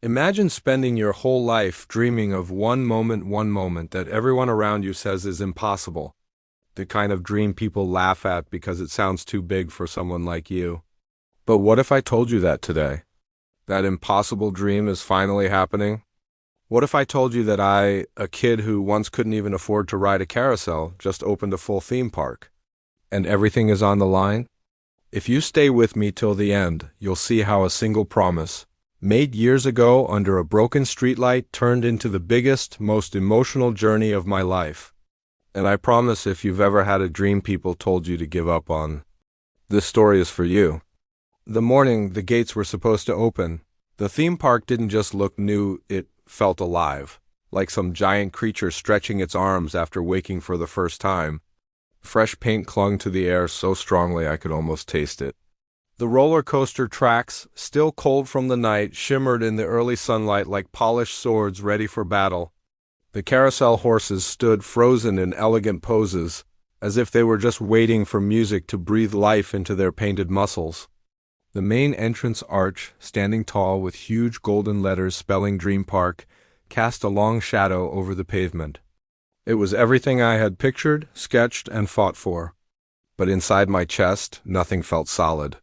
Imagine spending your whole life dreaming of one moment that everyone around you says is impossible. The kind of dream people laugh at because it sounds too big for someone like you. But what if I told you that today? That impossible dream is finally happening? What if I told you that I, a kid who once couldn't even afford to ride a carousel, just opened a full theme park? And everything is on the line? If you stay with me till the end, you'll see how a single promise, made years ago under a broken streetlight, turned into the biggest, most emotional journey of my life. And I promise if you've ever had a dream people told you to give up on, this story is for you. The morning the gates were supposed to open, the theme park didn't just look new, it felt alive, like some giant creature stretching its arms after waking for the first time. Fresh paint clung to the air so strongly I could almost taste it. The roller coaster tracks, still cold from the night, shimmered in the early sunlight like polished swords ready for battle. The carousel horses stood frozen in elegant poses, as if they were just waiting for music to breathe life into their painted muscles. The main entrance arch, standing tall with huge golden letters spelling Dream Park, cast a long shadow over the pavement. It was everything I had pictured, sketched, and fought for. But inside my chest, nothing felt solid.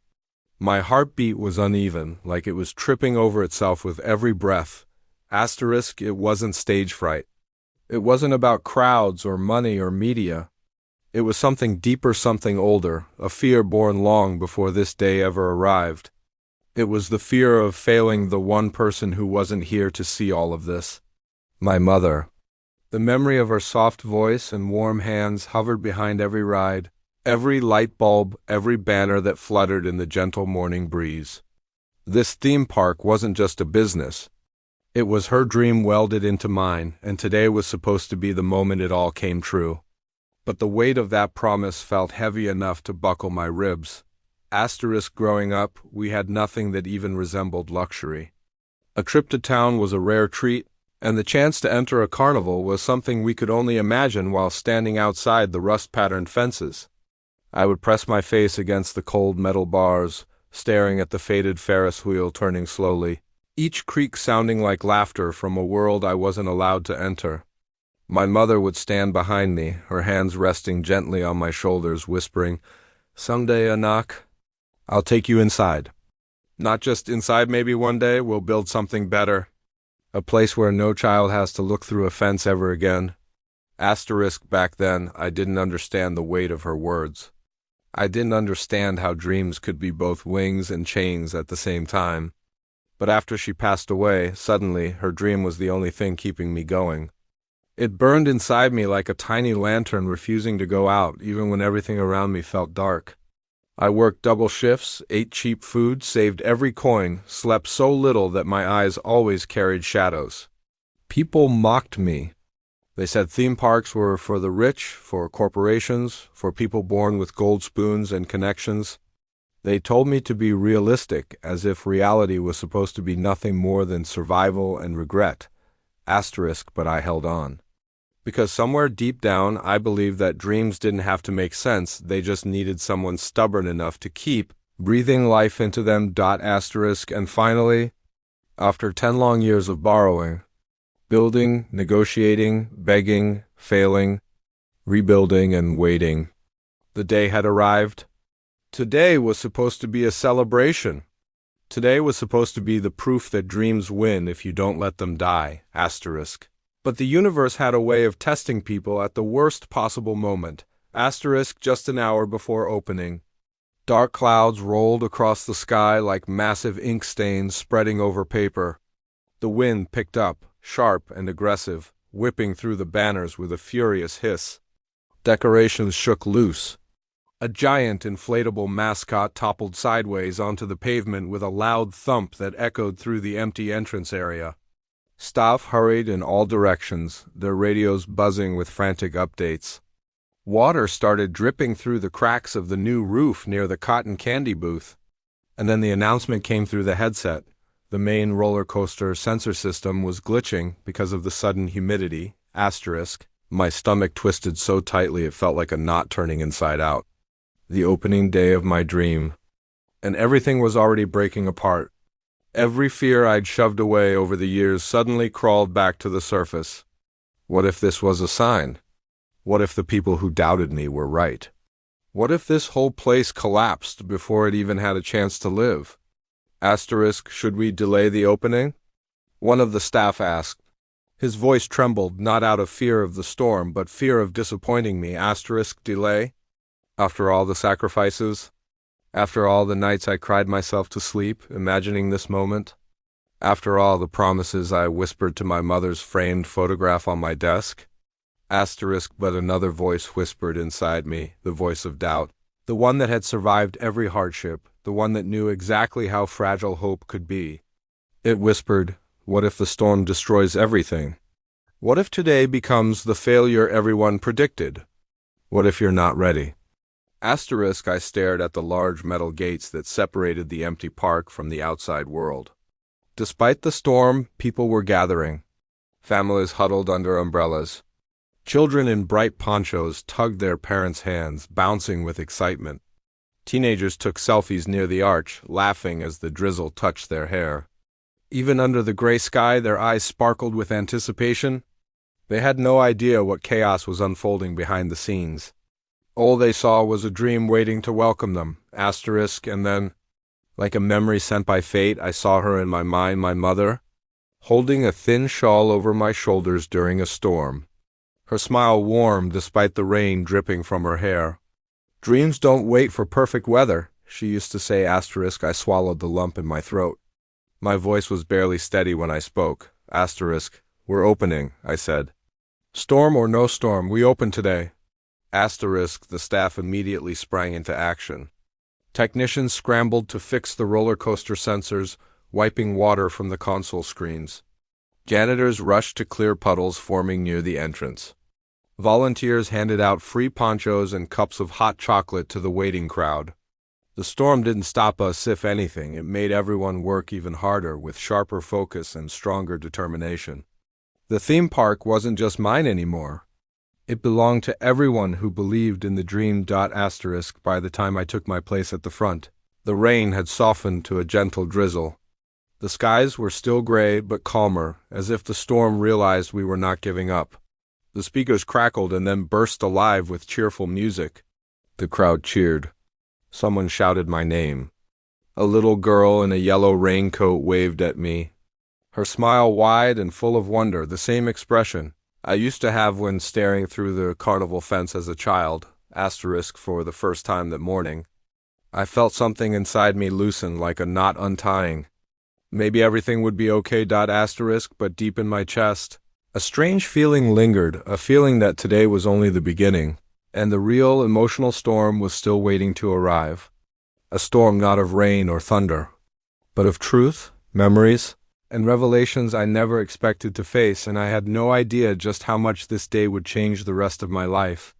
My heartbeat was uneven, like it was tripping over itself with every breath. Asterisk, it wasn't stage fright. It wasn't about crowds or money or media. It was something deeper, something older, a fear born long before this day ever arrived. It was the fear of failing the one person who wasn't here to see all of this. My mother. The memory of her soft voice and warm hands hovered behind every ride, every light bulb, every banner that fluttered in the gentle morning breeze. This theme park wasn't just a business. It was her dream welded into mine, and today was supposed to be the moment it all came true. But the weight of that promise felt heavy enough to buckle my ribs. Asterisk, growing up, we had nothing that even resembled luxury. A trip to town was a rare treat, and the chance to enter a carnival was something we could only imagine while standing outside the rust-patterned fences. I would press my face against the cold metal bars, staring at the faded Ferris wheel turning slowly, each creak sounding like laughter from a world I wasn't allowed to enter. My mother would stand behind me, her hands resting gently on my shoulders, whispering, "Someday, Anak, I'll take you inside. Not just inside, maybe one day, we'll build something better. A place where no child has to look through a fence ever again." Asterisk, back then, I didn't understand the weight of her words. I didn't understand how dreams could be both wings and chains at the same time. But after she passed away, suddenly, her dream was the only thing keeping me going. It burned inside me like a tiny lantern refusing to go out, even when everything around me felt dark. I worked double shifts, ate cheap food, saved every coin, slept so little that my eyes always carried shadows. People mocked me. They said theme parks were for the rich, for corporations, for people born with gold spoons and connections. They told me to be realistic, as if reality was supposed to be nothing more than survival and regret. Asterisk, but I held on. Because somewhere deep down, I believed that dreams didn't have to make sense, they just needed someone stubborn enough to keep breathing life into them. Asterisk, and finally, after 10 long years of borrowing, building, negotiating, begging, failing, rebuilding, and waiting, the day had arrived. Today was supposed to be a celebration. Today was supposed to be the proof that dreams win if you don't let them die. Asterisk. But the universe had a way of testing people at the worst possible moment. Asterisk, just an hour before opening. Dark clouds rolled across the sky like massive ink stains spreading over paper. The wind picked up, sharp and aggressive, whipping through the banners with a furious hiss. Decorations shook loose. A giant inflatable mascot toppled sideways onto the pavement with a loud thump that echoed through the empty entrance area. Staff hurried in all directions, their radios buzzing with frantic updates. Water started dripping through the cracks of the new roof near the cotton candy booth. And then the announcement came through the headset. The main roller coaster sensor system was glitching because of the sudden humidity. Asterisk. My stomach twisted so tightly it felt like a knot turning inside out. The opening day of my dream. And everything was already breaking apart. Every fear I'd shoved away over the years suddenly crawled back to the surface. What if this was a sign? What if the people who doubted me were right? What if this whole place collapsed before it even had a chance to live? Asterisk, should we delay the opening? One of the staff asked. His voice trembled, not out of fear of the storm, but fear of disappointing me. Asterisk, delay? After all the sacrifices? After all the nights I cried myself to sleep, imagining this moment? After all the promises I whispered to my mother's framed photograph on my desk? Asterisk, but another voice whispered inside me, the voice of doubt, the one that had survived every hardship, the one that knew exactly how fragile hope could be. It whispered, what if the storm destroys everything? What if today becomes the failure everyone predicted? What if you're not ready? Asterisk, I stared at the large metal gates that separated the empty park from the outside world. Despite the storm, people were gathering. Families huddled under umbrellas. Children in bright ponchos tugged their parents' hands, bouncing with excitement. Teenagers took selfies near the arch, laughing as the drizzle touched their hair. Even under the gray sky, their eyes sparkled with anticipation. They had no idea what chaos was unfolding behind the scenes. All they saw was a dream waiting to welcome them. Asterisk, and then, like a memory sent by fate, I saw her in my mind, my mother, holding a thin shawl over my shoulders during a storm. Her smile warm despite the rain dripping from her hair. Dreams don't wait for perfect weather, she used to say. Asterisk, I swallowed the lump in my throat. My voice was barely steady when I spoke. Asterisk, we're opening, I said. Storm or no storm, we open today. Asterisk, the staff immediately sprang into action. Technicians scrambled to fix the roller coaster sensors, wiping water from the console screens. Janitors rushed to clear puddles forming near the entrance. Volunteers handed out free ponchos and cups of hot chocolate to the waiting crowd. The storm didn't stop us, if anything. It made everyone work even harder with sharper focus and stronger determination. The theme park wasn't just mine anymore. It belonged to everyone who believed in the dream. Asterisk, by the time I took my place at the front, the rain had softened to a gentle drizzle. The skies were still gray but calmer, as if the storm realized we were not giving up. The speakers crackled and then burst alive with cheerful music. The crowd cheered. Someone shouted my name. A little girl in a yellow raincoat waved at me. Her smile wide and full of wonder, the same expression I used to have when staring through the carnival fence as a child. Asterisk, for the first time that morning, I felt something inside me loosen like a knot untying. Maybe everything would be okay. Asterisk, but deep in my chest, a strange feeling lingered, a feeling that today was only the beginning, and the real emotional storm was still waiting to arrive. A storm not of rain or thunder, but of truth, memories, and revelations I never expected to face, and I had no idea just how much this day would change the rest of my life.